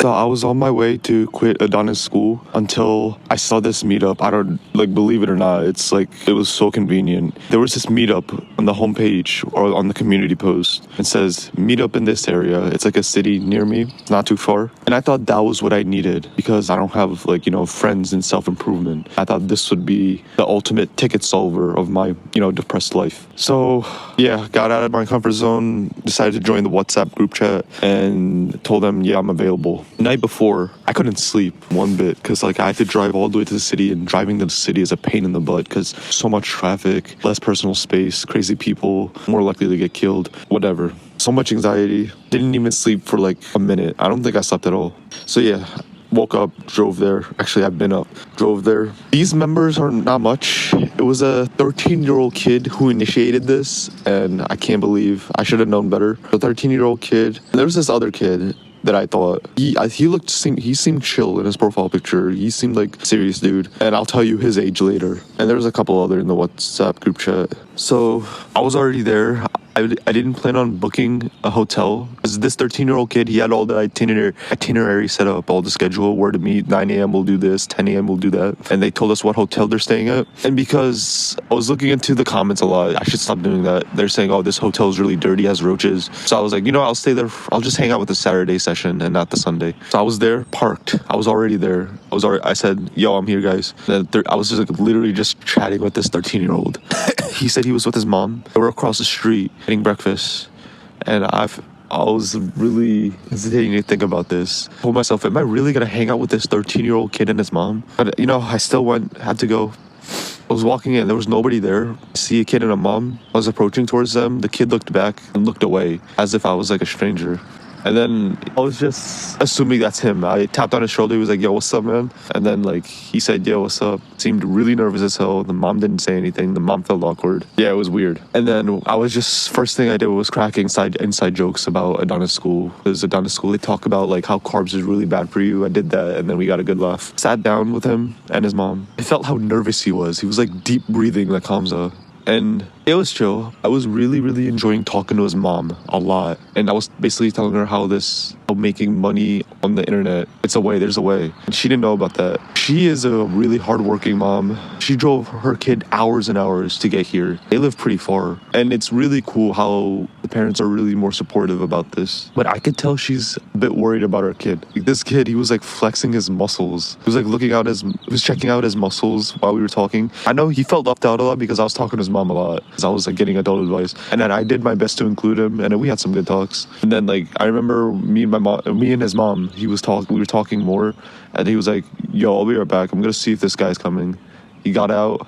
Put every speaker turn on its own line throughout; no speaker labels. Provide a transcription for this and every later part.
So I was on my way to quit Adonis school until I saw this meetup. I don't believe it or not. It's it was so convenient. There was this meetup on the homepage or on the community post. It says meetup in this area. It's like a city near me. It's not too far. And I thought that was what I needed because I don't have friends in self-improvement. I thought this would be the ultimate ticket solver of my, depressed life. So yeah, got out of my comfort zone, decided to join the WhatsApp group chat and told them, yeah, I'm available. The night before, I couldn't sleep one bit because I had to drive all the way to the city, and driving to the city is a pain in the butt because so much traffic, less personal space, crazy people, more likely to get killed, whatever. So much anxiety. Didn't even sleep for a minute. I don't think I slept at all. So yeah, woke up, drove there. Actually, I've been up, drove there. These members are not much. It was a 13-year-old kid who initiated this, and I can't believe I should have known better. A 13-year-old kid. And there was this other kid that I thought he seemed chill in his profile picture. He seemed like a serious dude, and I'll tell you his age later. And there was a couple other in the WhatsApp group chat. So I was already there. I didn't plan on booking a hotel because this 13-year-old kid, he had all the itinerary set up, all the schedule, where to meet. 9 a.m. we'll do this, 10 a.m. we'll do that, and they told us what hotel they're staying at. And because I was looking into the comments a lot, I should stop doing that. They're saying, oh, this hotel is really dirty, has roaches. So I was like, I'll stay there. I'll just hang out with the Saturday session and not the Sunday. So I was there, parked. I was already there. I said, yo, I'm here, guys. And then I was just literally just chatting with this 13-year-old. He said he was with his mom. They were across the street getting breakfast, and I was really hesitating to think about this. I told myself, am I really gonna hang out with this 13-year-old kid and his mom? But I still had to go. I was walking in, there was nobody there. I see a kid and a mom. I was approaching towards them. The kid looked back and looked away as if I was a stranger. And then I was just assuming that's him. I tapped on his shoulder. He was like, yo, what's up, man? And then he said, yo, what's up? Seemed really nervous as hell. The mom didn't say anything. The mom felt awkward. Yeah, it was weird. And then first thing I did was crack inside jokes about Adonis school. Because Adonis school, they talk about how carbs is really bad for you. I did that, and then we got a good laugh. Sat down with him and his mom. I felt how nervous he was. He was deep breathing like Hamza. And it was chill. I was really, really enjoying talking to his mom a lot. And I was basically telling her how making money on the internet, there's a way. And she didn't know about that. She is a really hardworking mom. She drove her kid hours and hours to get here. They live pretty far. And it's really cool how the parents are really more supportive about this. But I could tell she's a bit worried about her kid. This kid, he was flexing his muscles. He was checking out his muscles while we were talking. I know he felt left out a lot because I was talking to his mom a lot. Because I was getting adult advice. And then I did my best to include him. And then we had some good talks. And then I remember me and his mom, we were talking more. And he was like, yo, I'll be right back. I'm going to see if this guy's coming. He got out.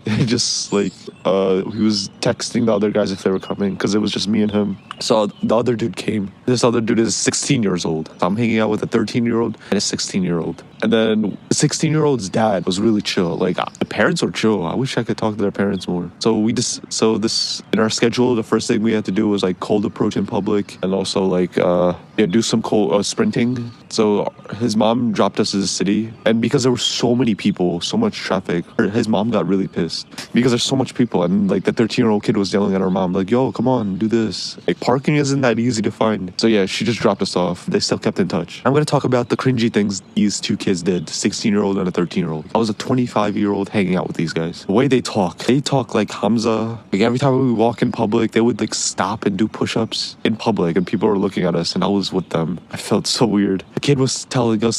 And just he was texting the other guys if they were coming because it was just me and him. So the other dude came. This other dude is 16 years old. So I'm hanging out with a 13-year-old and a 16-year-old. And then the 16-year-old's dad was really chill. The parents were chill. I wish I could talk to their parents more. So in our schedule, the first thing we had to do was cold approach in public and also do some cold sprinting. So his mom dropped us to the city, and because there were so many people, so much traffic, his mom got really pissed because there's so much people, and the 13-year-old kid was yelling at her mom yo, come on, do this. Parking isn't that easy to find. So yeah, she just dropped us off. They still kept in touch. I'm gonna talk about the cringy things these two kids did, 16-year-old and a 13-year-old. I was a 25-year-old hanging out with these guys. The way they talk like Hamza. Every time we walk in public, they would stop and do push-ups in public, and people were looking at us, and I was with them. I felt so weird. The kid was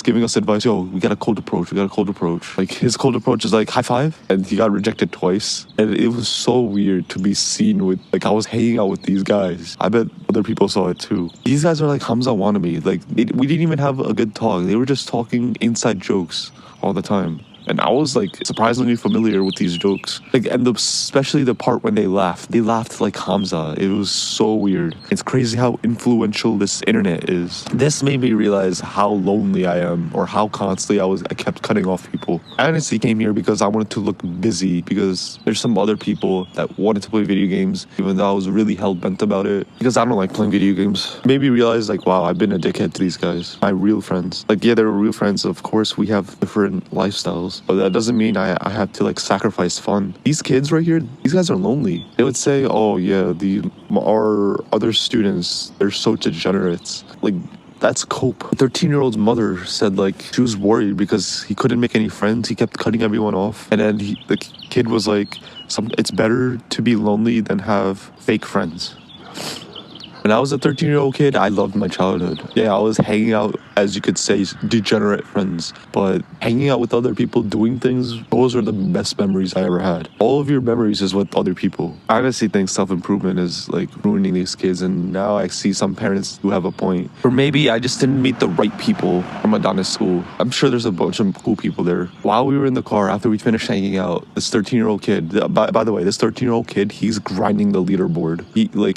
giving us advice. Yo, we got a cold approach. His cold approach is high five, and he got rejected twice. And it was so weird to be seen with, I was hanging out with these guys. I bet other people saw it too. These guys are Hamza wannabe. We didn't even have a good talk. They were just talking inside jokes all the time. And I was surprisingly familiar with these jokes. Especially the part when they laughed. They laughed like Hamza. It was so weird. It's crazy how influential this internet is. This made me realize how lonely I am, or how constantly I kept cutting off people. I honestly came here because I wanted to look busy, because there's some other people that wanted to play video games, even though I was really hell-bent about it, because I don't like playing video games. It made me realize wow, I've been a dickhead to these guys. My real friends. Yeah, they're real friends. Of course, we have different lifestyles. But that doesn't mean I have to sacrifice fun. These kids right here, these guys are lonely. They would say, oh yeah, our other students, they're so degenerates. That's cope. The 13-year-old's mother said like she was worried because he couldn't make any friends. He kept cutting everyone off. And then the kid was like, it's better to be lonely than have fake friends. When I was a 13-year-old kid, I loved my childhood. Yeah, I was hanging out, as you could say, degenerate friends. But hanging out with other people, doing things, those are the best memories I ever had. All of your memories is with other people. I honestly think self-improvement is like ruining these kids, and now I see some parents who have a point. Or maybe I just didn't meet the right people from Adonis School. I'm sure there's a bunch of cool people there. While we were in the car, after we finished hanging out, this 13-year-old kid, by the way, this 13-year-old kid, he's grinding the leaderboard.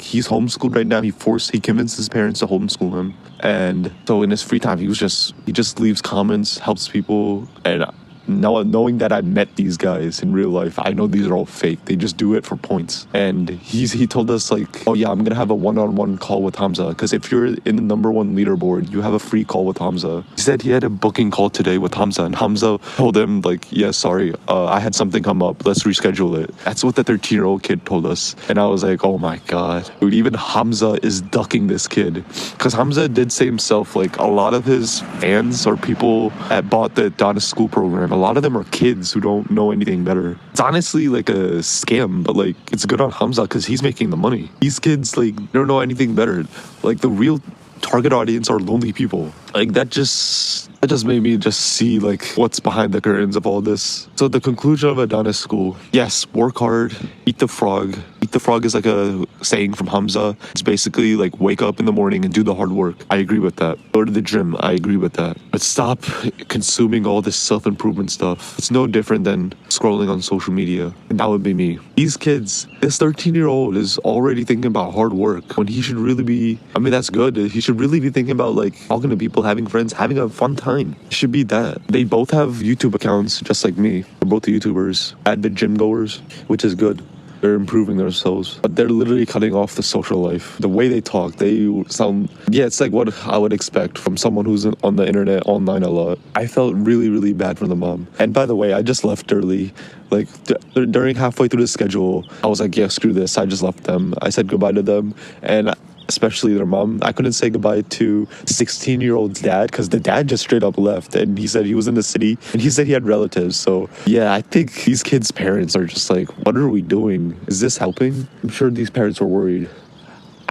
He's homeschooled right now. He convinced his parents to homeschool him. And so in his free time, he just leaves comments, helps people. And now knowing that I met these guys in real life, I know these are all fake. They just do it for points. And he told us like, oh yeah, I'm gonna have a one-on-one call with Hamza, because if you're in the #1 leaderboard, you have a free call with Hamza. He said he had a booking call today with Hamza, and Hamza told him like, yeah, sorry, I had something come up, let's reschedule it. That's what the 13-year-old kid told us. And I was like, oh my god, dude, even Hamza is ducking this kid. Because Hamza did say himself, like, a lot of his fans are people that bought the Adonis School program. A lot of them are kids who don't know anything better. It's honestly like a scam, but like it's good on Hamza because he's making the money. These kids like don't know anything better. Like the real target audience are lonely people. Like that just made me just see like what's behind the curtains of all this. So the conclusion of Adonis School: yes, work hard, eat the frog. Eat the frog is like a saying from Hamza. It's basically like wake up in the morning and do the hard work. I agree with that. Go to the gym. I agree with that. But stop consuming all this self-improvement stuff. It's no different than scrolling on social media. And that would be me. These kids, this 13-year-old is already thinking about hard work when he should really be, I mean, that's good. He should really be thinking about like talking to people, having friends, having a fun time. It should be that. They both have YouTube accounts just like me. They're both YouTubers, avid gym goers, which is good. They're improving themselves, but they're literally cutting off the social life. The way they talk, they sound, yeah, it's like what I would expect from someone who's on the internet online a lot. I felt really, really bad for the mom. And by the way, I just left early. Like during halfway through the schedule, I was like, yeah, screw this. I just left them. I said goodbye to them. And especially their mom. I couldn't say goodbye to 16-year-old's dad because the dad just straight up left, and he said he was in the city and he said he had relatives. So yeah, I think these kids' parents are just like, what are we doing? Is this helping? I'm sure these parents were worried.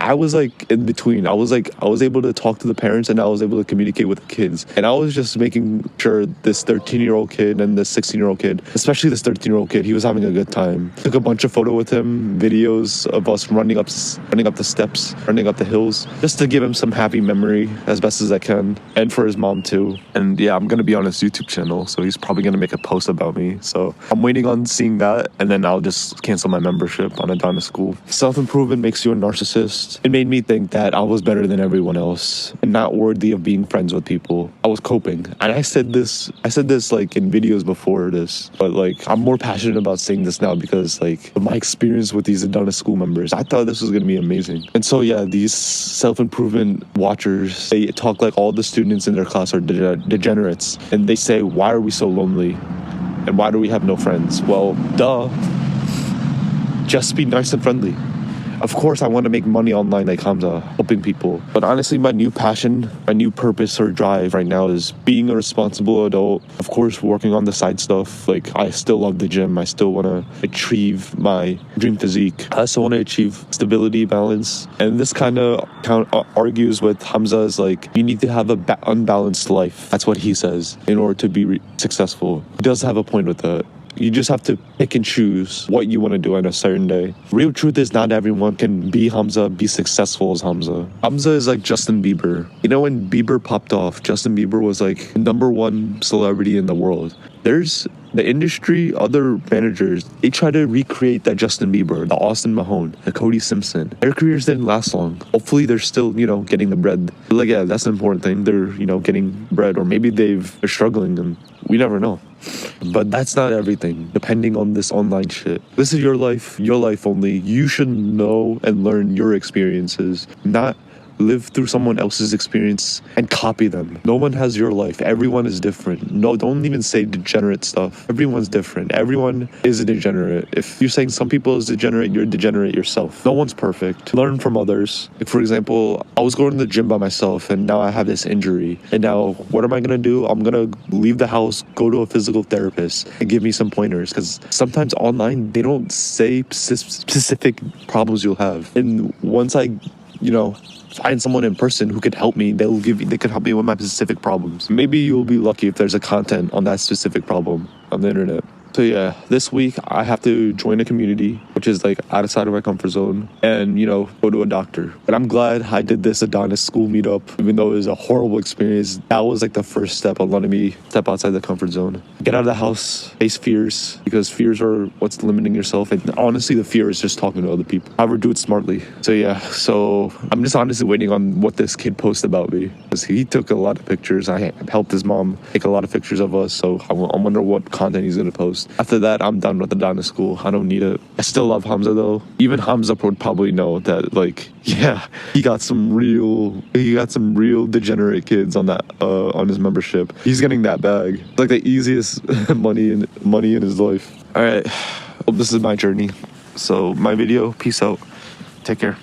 I was like in between. I was able to talk to the parents and I was able to communicate with the kids. And I was just making sure this 13-year-old kid and this 16-year-old kid, especially this 13-year-old kid, he was having a good time. Took a bunch of photos with him, videos of us running up the steps, running up the hills, just to give him some happy memory as best as I can. And for his mom too. And yeah, I'm going to be on his YouTube channel, so he's probably going to make a post about me. So I'm waiting on seeing that, and then I'll just cancel my membership on Adonis School. Self-improvement makes you a narcissist. It made me think that I was better than everyone else and not worthy of being friends with people. I was coping. And I said this like in videos before this, but like I'm more passionate about saying this now because like of my experience with these Adonis School members. I thought this was going to be amazing. And so yeah, these self-improvement watchers, they talk like all the students in their class are degenerates. And they say, why are we so lonely? And why do we have no friends? Well, duh. Just be nice and friendly. Of course, I want to make money online like Hamza, helping people. But honestly, my new passion, my new purpose or drive right now is being a responsible adult. Of course, working on the side stuff. Like, I still love the gym. I still want to achieve my dream physique. I also want to achieve stability, balance. And this kind of argues with Hamza's, like, you need to have an unbalanced life. That's what he says in order to be successful. He does have a point with that. You just have to pick and choose what you want to do on a certain day. Real truth is not everyone can be Hamza, be successful as Hamza. Hamza is like Justin Bieber. You know, when Bieber popped off, Justin Bieber was like #1 celebrity in the world. There's the industry, other managers, they try to recreate that Justin Bieber, the Austin Mahone, the Cody Simpson. Their careers didn't last long. Hopefully they're still, getting the bread. But like, yeah, that's an important thing. They're, getting bread, or maybe they're struggling, and we never know. But that's not everything, depending on this online shit. This is your life only. You should know and learn your experiences, not live through someone else's experience and copy them. No one has your life. Everyone is different. No, don't even say degenerate stuff. Everyone's different. Everyone is a degenerate. If you're saying some people is degenerate, you're a degenerate yourself. No one's perfect. Learn from others. Like, for example, I was going to the gym by myself and now I have this injury. And now what am I going to do? I'm going to leave the house, go to a physical therapist and give me some pointers, because sometimes online they don't say specific problems you'll have. And once I, find someone in person who could help me, they could help me with my specific problems. Maybe you'll be lucky if there's a content on that specific problem on the internet. So yeah, this week I have to join a community, which is like outside of my comfort zone, and go to a doctor. But I'm glad I did this Adonis school meetup, even though it was a horrible experience. That was like the first step on letting me step outside the comfort zone. Get out of the house, face fears, because fears are what's limiting yourself. And honestly, the fear is just talking to other people. However, do it smartly. So yeah, I'm just honestly waiting on what this kid posts about me, because he took a lot of pictures. I helped his mom take a lot of pictures of us, so I wonder what content he's gonna post. After that, I'm done with the Adonis school. I don't need it. I still love Hamza though. Even Hamza would probably know that, he got some real degenerate kids on his membership. He's getting that bag. It's like the easiest money in his life. All right, well, this is my journey. So my video. Peace out. Take care.